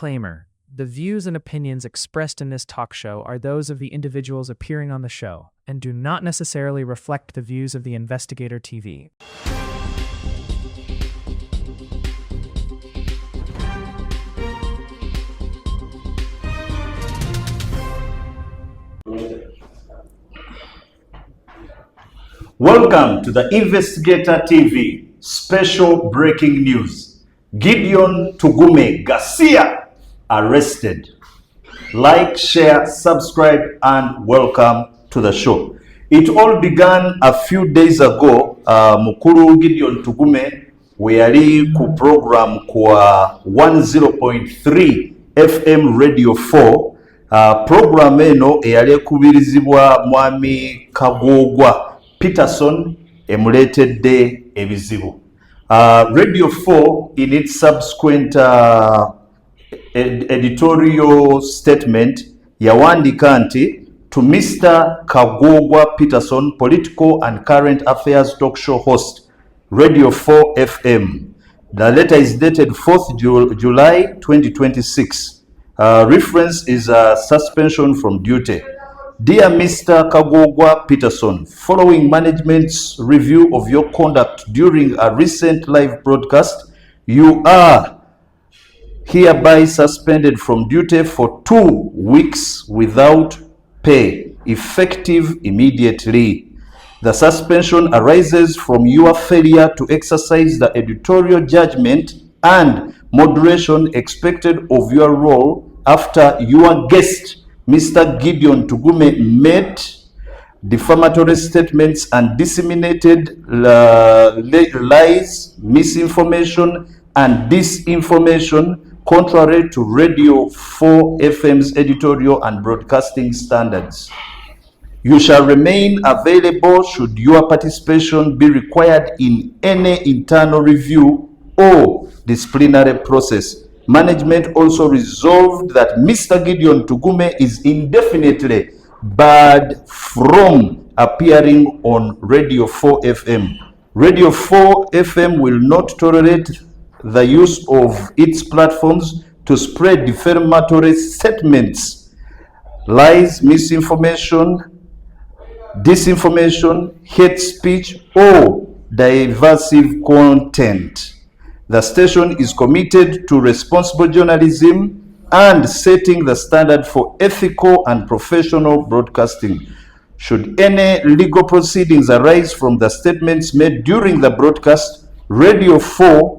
Disclaimer: the views and opinions expressed in this talk show are those of the individuals appearing on the show and do not necessarily reflect the views of the Investigator TV. Welcome to the Investigator TV special breaking news. Gideon Tugume Garcia arrested. Like, share, subscribe, and welcome to the show. It all began a few days ago. Mukuru Gideon Tugume yali ku program kwa 10.3 FM Radio 4. Program eno eyali ekubirizibwa mwami Kagogwa Peterson emuletedde ebizibu. Radio 4 in its subsequent editorial statement yawandika nti to Mr. Kagogwa Peterson, political and current affairs talk show host, Radio 4 FM. The letter is dated 4th July 2026. Reference is a suspension from duty. Dear Mr. Kagogwa Peterson, following management's review of your conduct during a recent live broadcast, you are hereby suspended from duty for 2 weeks without pay, effective immediately. The suspension arises from your failure to exercise the editorial judgment and moderation expected of your role after your guest, Mr. Gideon Tugume, made defamatory statements and disseminated lies, misinformation, and disinformation contrary to Radio 4 FM's editorial and broadcasting standards. You shall remain available should your participation be required in any internal review or disciplinary process. Management also resolved that Mr. Gideon Tugume is indefinitely barred from appearing on Radio 4 FM. Radio 4 FM will not tolerate the use of its platforms to spread defamatory statements, lies, misinformation, disinformation, hate speech, or divisive content. The station is committed to responsible journalism and setting the standard for ethical and professional broadcasting. Should any legal proceedings arise from the statements made during the broadcast, Radio 4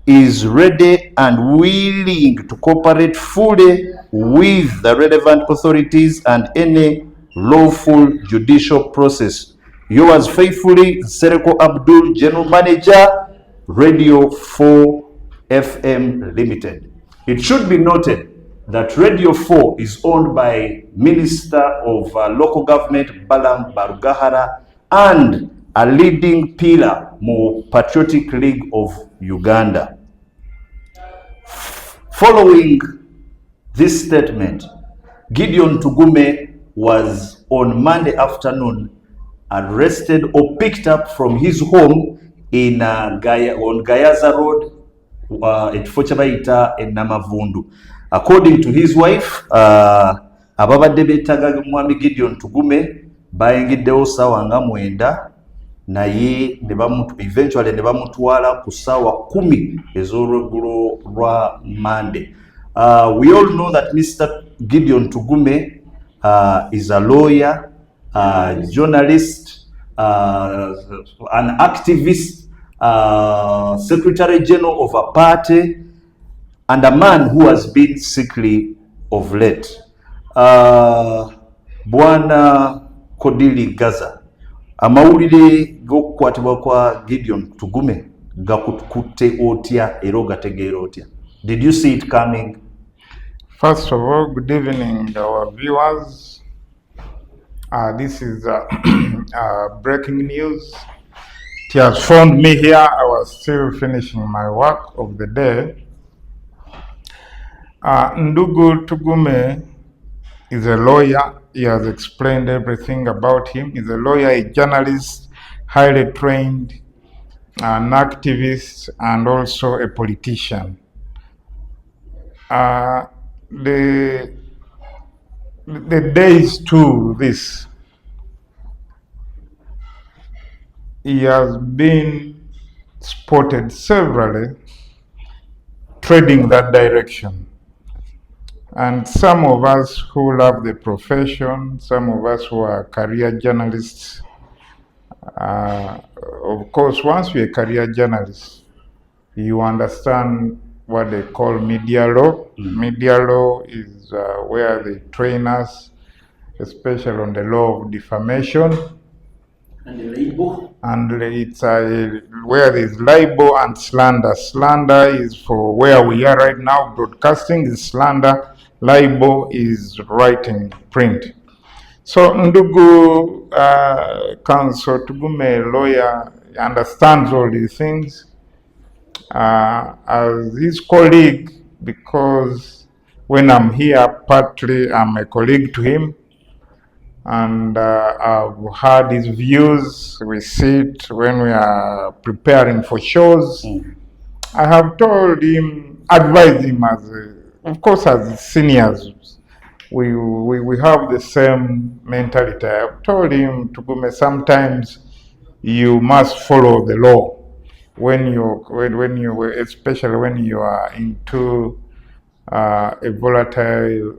is ready and willing to cooperate fully with the relevant authorities and any lawful judicial process. Yours faithfully, Sereko Abdul, General Manager, Radio 4 FM Limited. It should be noted that Radio 4 is owned by Minister of Local Government Balam Barugahara and a leading pillar mu Patriotic League of Uganda. Following this statement, Gideon Tugume was on Monday afternoon arrested or picked up from his home in on Gayaza Road at Fochabaita in Namavundu. According to his wife, ababadde beetaga mwami Gideon Tugume bayingiddewo ssaawa nga 9 naye eventually ne bamutwala ku ssaawa 10 ez'olweggulo lwa Monday. We all know that Mr. Gideon Tugume is a lawyer, journalist, an activist, Secretary General of a party, and a man who has been sickly of late. Bwana Kodili Gaza, amawulire g'okukwatibwa kwa Gideon Tugume gakutte otya era ogategeera otya? Did you see it coming? First of all, good evening our viewers. This is breaking news. It has found me here. I was still finishing my work of the day. Ndugu Tugume is a lawyer. He has explained everything about him. He's a lawyer, a journalist, highly trained, an activist, and also a politician. the days to this, he has been spotted severally treading that direction. And some of us who love the profession, some of us who are career journalists, of course, once you're a career journalist, you understand what they call media law. Media law is where they train us, especially on the law of defamation. And the label? And it's where there's libel and slander. Slander is for where we are right now. Broadcasting is slander. Libel is writing, print. So ndugu counsel Tugume, lawyer, understands all these things. As his colleague, because when I'm here, partly I'm a colleague to him, and I've heard his views. We sit when we are preparing for shows. I have told him, advised him of course, as seniors, we have the same mentality. I've told him, Tugume, sometimes you must follow the law when you especially when you are into a volatile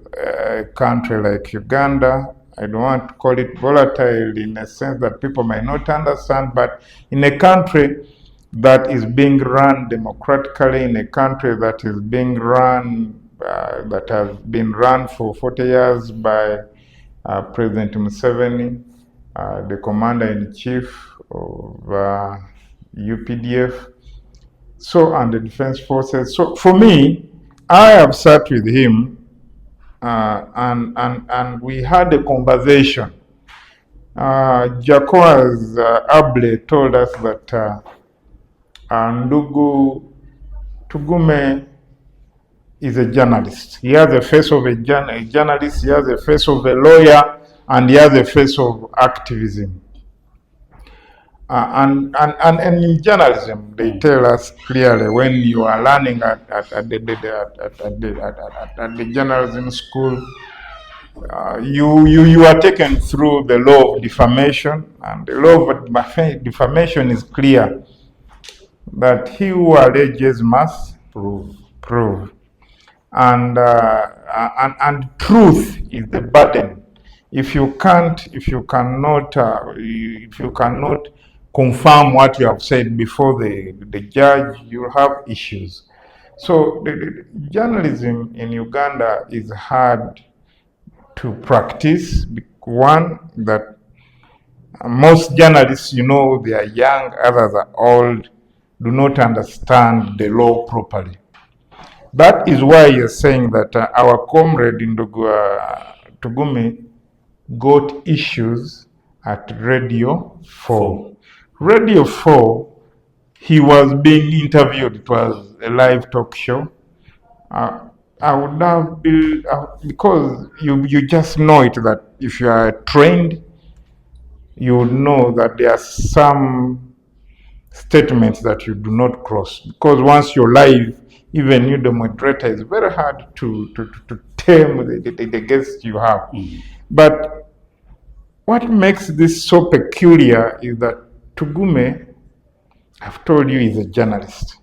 country like Uganda. I don't want to call it volatile in a sense that people might not understand, but in a country that is being run democratically, in a country that is being run, that has been run for 40 years by President Museveni, the commander-in-chief of UPDF, and the defense forces. So for me, I have sat with him and we had a conversation. Jacoas Able told us that Ndugu Tugume is a journalist. He has the face of a journalist, he has the face of a lawyer, and he has the face of activism. And in journalism, they tell us clearly when you are learning at the journalism school, you are taken through the law of defamation, and the law of defamation is clear that he who alleges must prove, and truth is the burden. If you cannot confirm what you have said before the judge, you'll have issues. So the journalism in Uganda is hard to practice. One, that most journalists, they are young, others are old, do not understand the law properly. That is why you're saying that our comrade Tugume got issues at Radio 4. Radio 4, he was being interviewed. It was a live talk show. I would have been, because you just know it, that if you are trained, you would know that there are some statements that you do not cross. Because once you're live, even you, the moderator, it's very hard to tame the guests you have. But what makes this so peculiar is that Tugume, I've told you, is a journalist.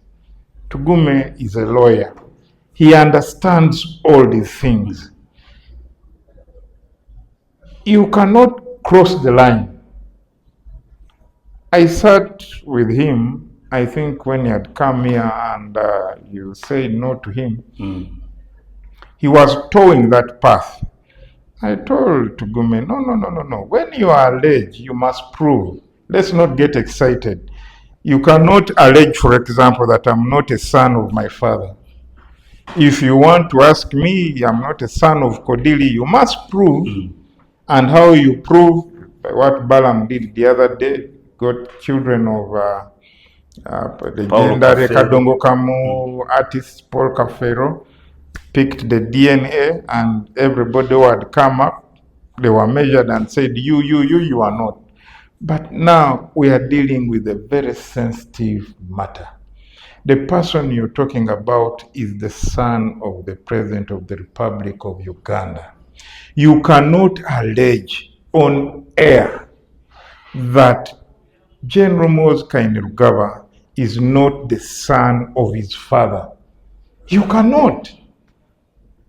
Tugume is a lawyer. He understands all these things. You cannot cross the line. I sat with him, I think when he had come here and you said no to him, he was towing that path. I told Tugume, no. When you are alleged, you must prove. Let's not get excited. You cannot allege, for example, that I'm not a son of my father. If you want to ask me, I'm not a son of Kodili, you must prove. And how you prove, what Balaam did the other day, got children of the legendary Kadongo Kamu artist Paul Kafero, picked the DNA, and everybody who had come up, they were measured and said, you are not. But now we are dealing with a very sensitive matter. The person you're talking about is the son of the President of the Republic of Uganda. You cannot allege on air that General Moses Kainerugaba is not the son of his father. You cannot.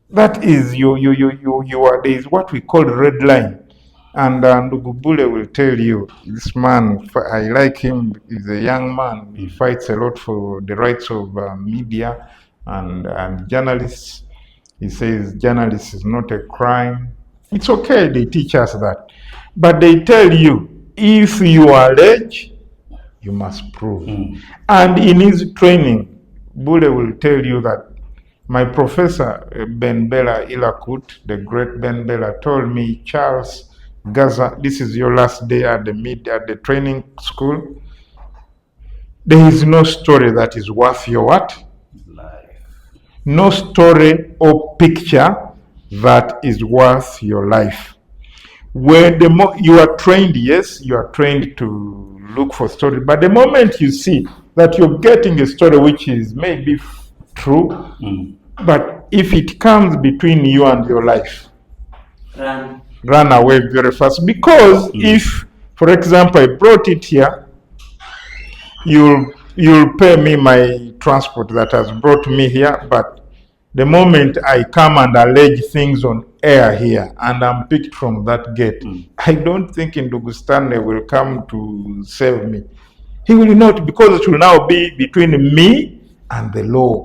That is you are, there is what we call red line. And Ndugubule will tell you, this man, I like him, he's a young man, he fights a lot for the rights of media and journalists. He says journalists is not a crime. It's okay, they teach us that. But they tell you, if you allege, you must prove. And in his training, Bule will tell you that my professor, Ben Bella Ilakut, the great Ben Bella, told me, Charles Gaza, this is your last day at the training school. There is no story that is worth your what? Life. No story or picture that is worth your life. When you are trained, yes, you are trained to look for story, but the moment you see that you're getting a story which is maybe true, but if it comes between you and your life, run away very fast. Because if, for example, I brought it here, you'll pay me my transport that has brought me here, but the moment I come and allege things on air here and I'm picked from that gate, I don't think Ndugustane will come to save me. He will not, because it will now be between me and the law.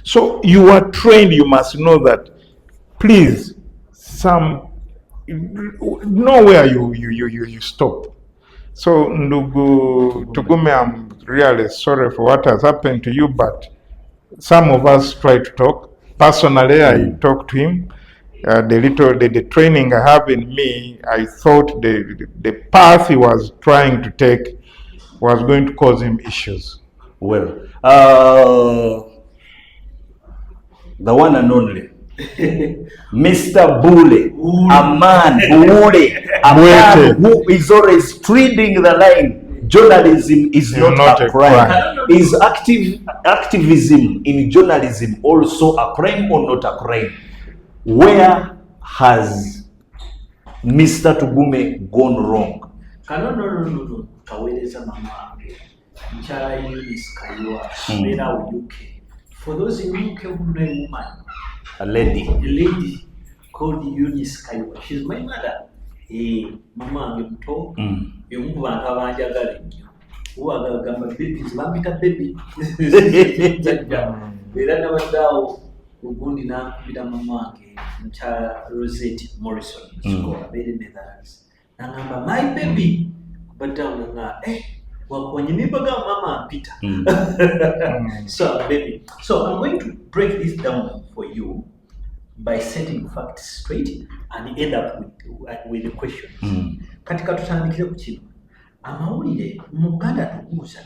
So you are trained, you must know that, please, nowhere you stop. So Ndugu Tugume, I'm really sorry for what has happened to you, but some of us try to talk. Personally, I talked to him. The training I have in me, I thought the path he was trying to take was going to cause him issues. Well, the one and only Mr. Bule, a man who is always treading the line. Journalism is not a crime. Is activism in journalism also a crime or not a crime? Where has Mr. Tugume gone wrong? No. Kaweleza mama Mchala Eunice Kaiwa, UK. For those in UK who know a woman, a lady called Eunice Kaiwa. She's my mother. Mama ngemuto, yomuntu bantu abanjagala nnyo. Uwagamba babies, bambita baby. Era nabaddawo ugundi nakubira mama wange Mchala Rosette Morrison, sikola bere Netherlands. Nangamba my baby, baddawo nga wakonyimibaga mama Peter. So baby, so I'm going to break this down for you by setting facts straight and end up with the questions. Katika tutandikire ku kino, amawulire mu Uganda tubuuza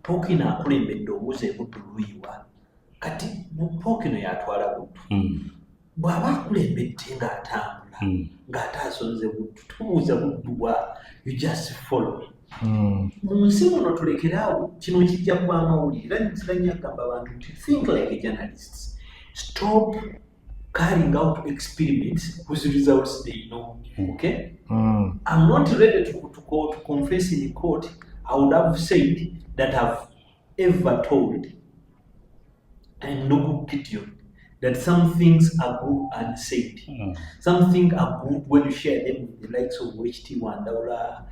Ppookino akulembedde obuuza ebuddu luyiwa, kati Ppookino yatwala buddu. Bw'aba akulembedde ng'atambula ng'ate asonze buddu, tubuuza buddu bwa, you just follow. Mu nsi muno tulekeraawo kino kijja kuba amawulire era nziranya kugamba abantu nti think like a journalist. Stop carrying out experiments whose results they know. Okay? I'm not ready to confess in court. I would have said that I've ever told Ndugu Gideon that some things are good and said. Some things are good when you share them with the likes of HT Wandaula,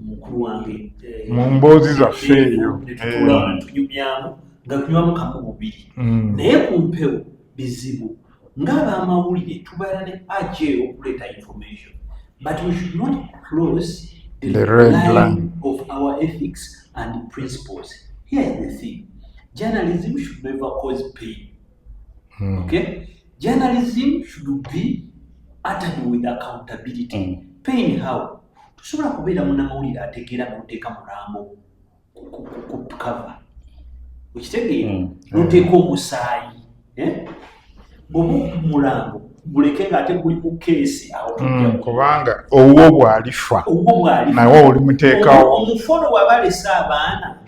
mukulu wange. Mumbozi za feyo. Tunyumyamu, nga kunywamu kamu bubiri. Naye kumpewo bizibu. Ngaba amawulire tubeera ne aje okuleta information, but we should not cross the red line of our ethics and principles. Here's the thing: journalism should never cause pain. Okay, journalism should be uttered with accountability. Pain how? Tusobola kubeera munnamawulire ategeera n'oteeka mulambo ku cover, ukitegeera n'oteeka omusaayi. Mulambo buleke ngate kuli ku case awo kubanga owo bwalifa nawo oli muteekawo omufono wabalesa abaana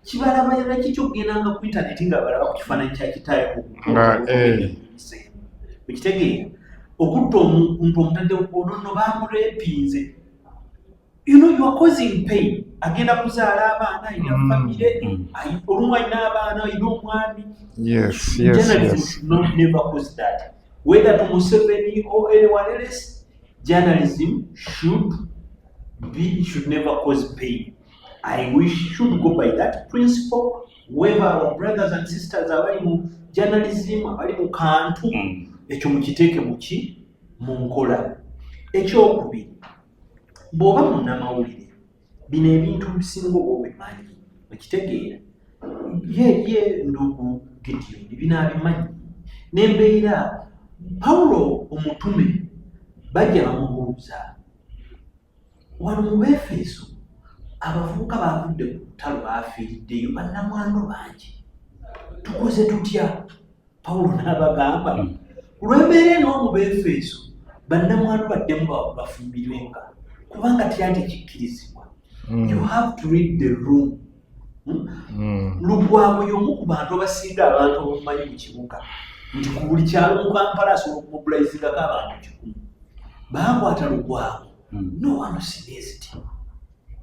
kibalabayira kiki okugendanga ku internet nga balaba ku kifaananyi kya kitaayo okitegeera okutta omuntu omutadde ono no bamurepinze. You are causing pain. Agenda kuzaala abaana alina famire olumu alina abaana alina omwami. Journalism should not never cause that. Whether to Museveni or anyone else, journalism should never cause pain. I wish should go by that principle. Whether our brothers and sisters abali mu journalism abali mu kantu ekyo mukiteeke mu nkola. Ekyokubiri, bw'oba munnamawulire bino ebintu bisinga oba obimanyi okitegeera ye ndugu Gideon binaabimanyi n'embeera Pawulo omutume bajja bamubuuza wano mu Efeso abavubuka baavudde ku lutalo baafiiriddeyo bannamwandu bangi tukoze tutya? Pawulo n'abagamba olw'embeera eno mu Efeso bannamwandu baddemu bafumbirwenga kubanga tyali tekikkirizibwa. You have to read the room. Lugwago y'omu ku bantu abasinga abantu abamumanyi mu kibuga nti ku buli kyalo mu Kampala asobola okumobilizingako abantu 100. Baakwata Lugwago. No one sees it.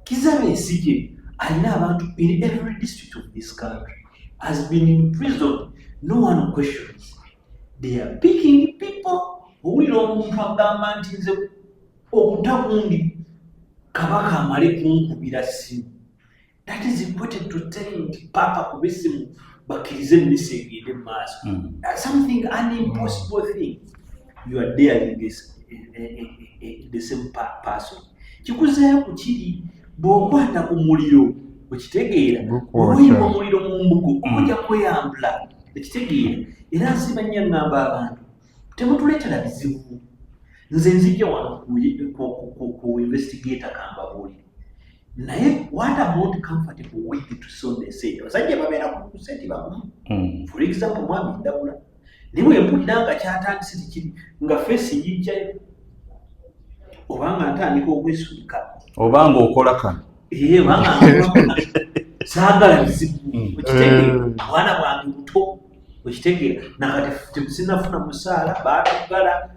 Kizza Besigye alina abantu in every district of this country has been in prison. No one questions. They are picking people. Owulira omuntu agamba nti nze obutagundi kabaka amale kunkubira simu. That is important to tell nti papa kuba essimu bakkirize emmisa egende mu maaso. Something an impossible thing. You are daring the same person. Kikuzeeyo ku kiri bw'okwata ku muliro okitegeera bw'oyimba omuliro mu mbugo ojja kweyambula ekitegeera. Era nsiba nnyo ngamba abantu temutuleetera bizibu. Nze nzijja wano ku investigator kambabuulire naye what about comfortable with to so they say abasajja babeera ku sente bagumu. For example mwami Ndawula niwe mpulira nga kyatandise tikiri nga face yijjayo obanga ntandika okwesuika obanga okola kano banga saagala bizibu okitegeera abaana bwange buto okitegeera nakati temusinafuna musaala baatugala